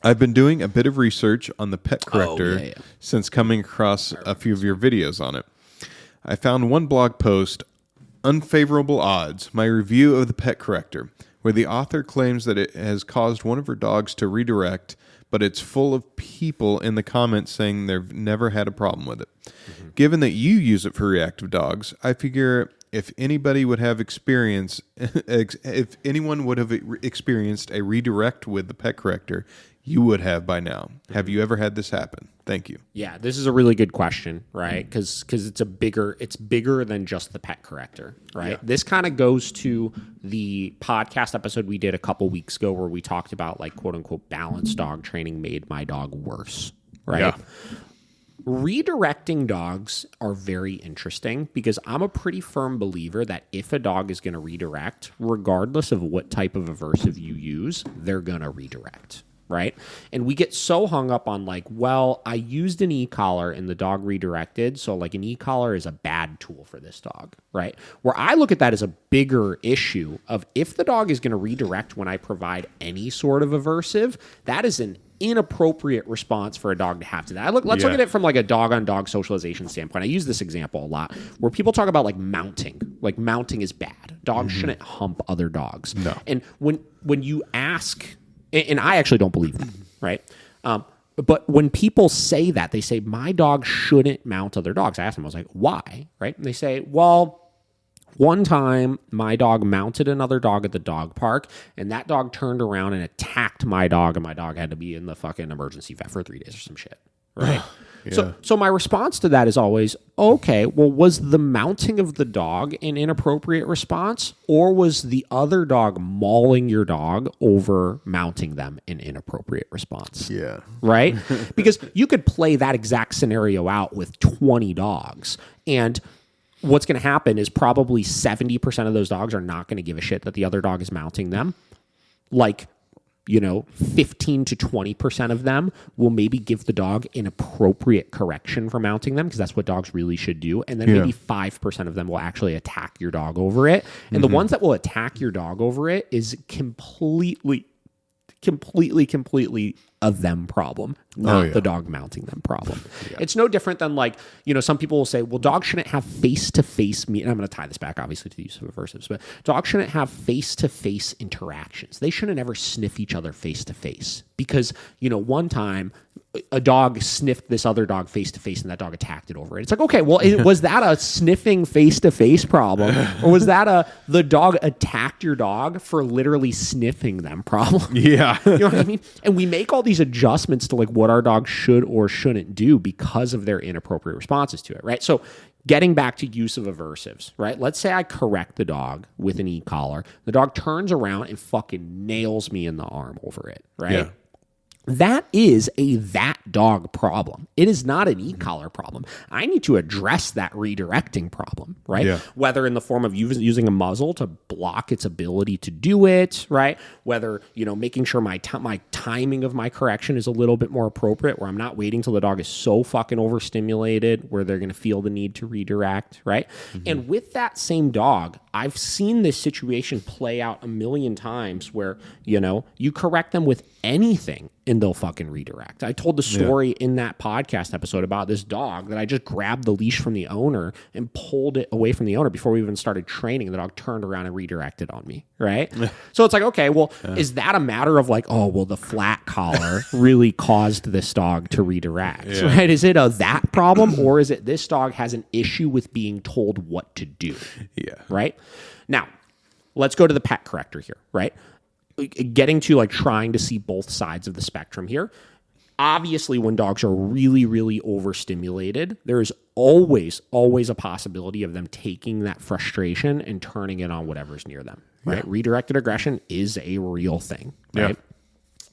I've been doing a bit of research on the pet corrector since coming across a few of your videos on it. I found one blog post, Unfavorable Odds, my review of the pet corrector, where the author claims that it has caused one of her dogs to redirect, but it's full of people in the comments saying they've never had a problem with it. Mm-hmm. Given that you use it for reactive dogs, I figure if anybody would have experienced a redirect with the pet corrector, you would have by now. Mm-hmm. Have you ever had this happen? Thank you. Yeah, this is a really good question, right? Because it's bigger than just the pet corrector, right? Yeah. This kind of goes to the podcast episode we did a couple weeks ago where we talked about like quote unquote balanced dog training made my dog worse, right? Yeah. Redirecting dogs are very interesting because I'm a pretty firm believer that if a dog is going to redirect, regardless of what type of aversive you use, they're going to redirect. Right? And we get so hung up on like, well, I used an e-collar and the dog redirected. So like an e-collar is a bad tool for this dog, right? Where I look at that as a bigger issue of if the dog is going to redirect when I provide any sort of aversive, that is an inappropriate response for a dog to have to that. Let's look at it from like a dog-on-dog socialization standpoint. I use this example a lot where people talk about like mounting. Like mounting is bad. Dogs shouldn't hump other dogs. No. And when you ask... And I actually don't believe that, right? But when people say that, they say, my dog shouldn't mount other dogs. I asked them, I was like, why? Right? And they say, well, one time my dog mounted another dog at the dog park, and that dog turned around and attacked my dog, and my dog had to be in the fucking emergency vet for 3 days or some shit, right? Yeah. So my response to that is always, okay, well, was the mounting of the dog an inappropriate response, or was the other dog mauling your dog over mounting them an inappropriate response? Yeah. Right? Because you could play that exact scenario out with 20 dogs, and what's going to happen is probably 70% of those dogs are not going to give a shit that the other dog is mounting them. Like, 15 to 20% of them will maybe give the dog an appropriate correction for mounting them because that's what dogs really should do. And then maybe 5% of them will actually attack your dog over it. And the ones that will attack your dog over it is completely a them problem, not the dog mounting them problem. Yeah. It's no different than like, some people will say, well, dogs shouldn't have face-to-face meet. And I'm going to tie this back, obviously, to the use of aversives, but dogs shouldn't have face-to-face interactions. They shouldn't ever sniff each other face-to-face because, one time a dog sniffed this other dog face-to-face and that dog attacked it over it. It's like, okay, well, was that a sniffing face-to-face problem? Or was that the dog attacked your dog for literally sniffing them problem? Yeah. You know what I mean? And we make all these adjustments to like what our dog should or shouldn't do because of their inappropriate responses to it, right? So getting back to use of aversives, right? Let's say I correct the dog with an e-collar. The dog turns around and fucking nails me in the arm over it, right? Yeah. That is that dog problem. It is not an e-collar problem. I need to address that redirecting problem, right? Yeah. Whether in the form of using a muzzle to block its ability to do it, right? Whether, making sure my timing of my correction is a little bit more appropriate where I'm not waiting till the dog is so fucking overstimulated where they're going to feel the need to redirect, right? Mm-hmm. And with that same dog, I've seen this situation play out a million times where, you correct them with anything and they'll fucking redirect. I told the story in that podcast episode about this dog that I just grabbed the leash from the owner and pulled it away from the owner before we even started training. The dog turned around and redirected on me, right? So it's like, okay, well, is that a matter of like, oh, well, the flat collar really caused this dog to redirect, right? Is it that problem or is it this dog has an issue with being told what to do? Yeah. Right? Now, let's go to the pet corrector here, right? Getting to like trying to see both sides of the spectrum here. Obviously, when dogs are really, really overstimulated, there is always a possibility of them taking that frustration and turning it on whatever's near them, right? Yeah. Redirected aggression is a real thing, right? Yeah.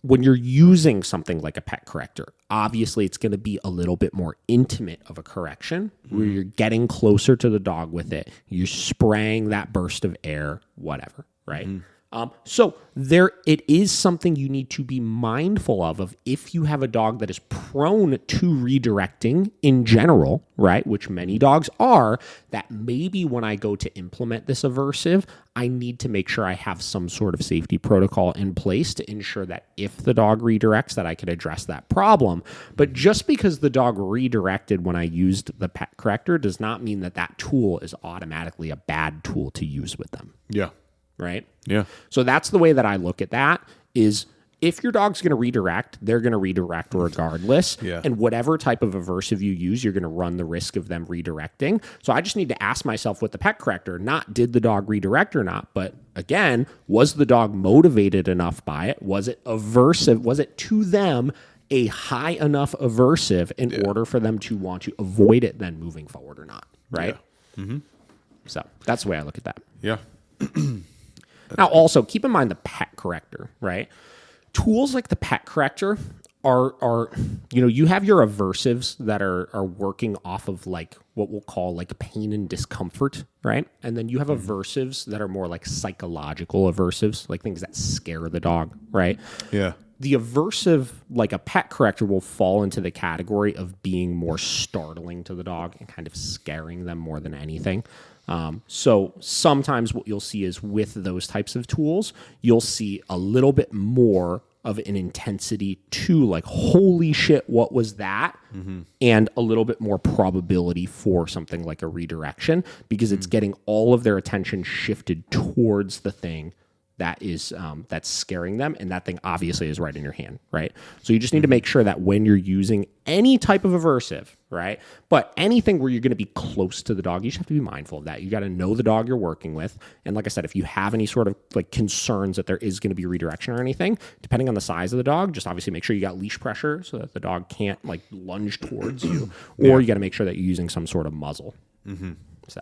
When you're using something like a pet corrector, obviously it's going to be a little bit more intimate of a correction where you're getting closer to the dog with it. You're spraying that burst of air, whatever. Right? So it is something you need to be mindful of if you have a dog that is prone to redirecting in general, right? Which many dogs are, that maybe when I go to implement this aversive, I need to make sure I have some sort of safety protocol in place to ensure that if the dog redirects, that I can address that problem. But just because the dog redirected when I used the pet corrector does not mean that that tool is automatically a bad tool to use with them. Yeah. Right? Yeah. So that's the way that I look at that is if your dog's going to redirect, they're going to redirect regardless. Yeah. And whatever type of aversive you use, you're going to run the risk of them redirecting. So I just need to ask myself with the pet corrector, not did the dog redirect or not, but again, was the dog motivated enough by it? Was it aversive? Was it to them a high enough aversive in order for them to want to avoid it then moving forward or not? Right? Yeah. Mm-hmm. So that's the way I look at that. Yeah. Now, also, keep in mind the pet corrector, right? Tools like the pet corrector are you have your aversives that are working off of like what we'll call like pain and discomfort, right? And then you have aversives that are more like psychological aversives, like things that scare the dog, right? Yeah. The aversive, like a pet corrector, will fall into the category of being more startling to the dog and kind of scaring them more than anything. So sometimes what you'll see is with those types of tools, you'll see a little bit more of an intensity to like, holy shit, what was that? Mm-hmm. And a little bit more probability for something like a redirection because it's getting all of their attention shifted towards the thing that is that's scaring them, and that thing obviously is right in your hand, right? So you just need to make sure that when you're using any type of aversive, right, but anything where you're going to be close to the dog, you just have to be mindful of that. You got to know the dog you're working with, and like I said, if you have any sort of like concerns that there is going to be redirection or anything, depending on the size of the dog, just obviously make sure you got leash pressure so that the dog can't like lunge towards you, or you got to make sure that you're using some sort of muzzle. Mm-hmm. So.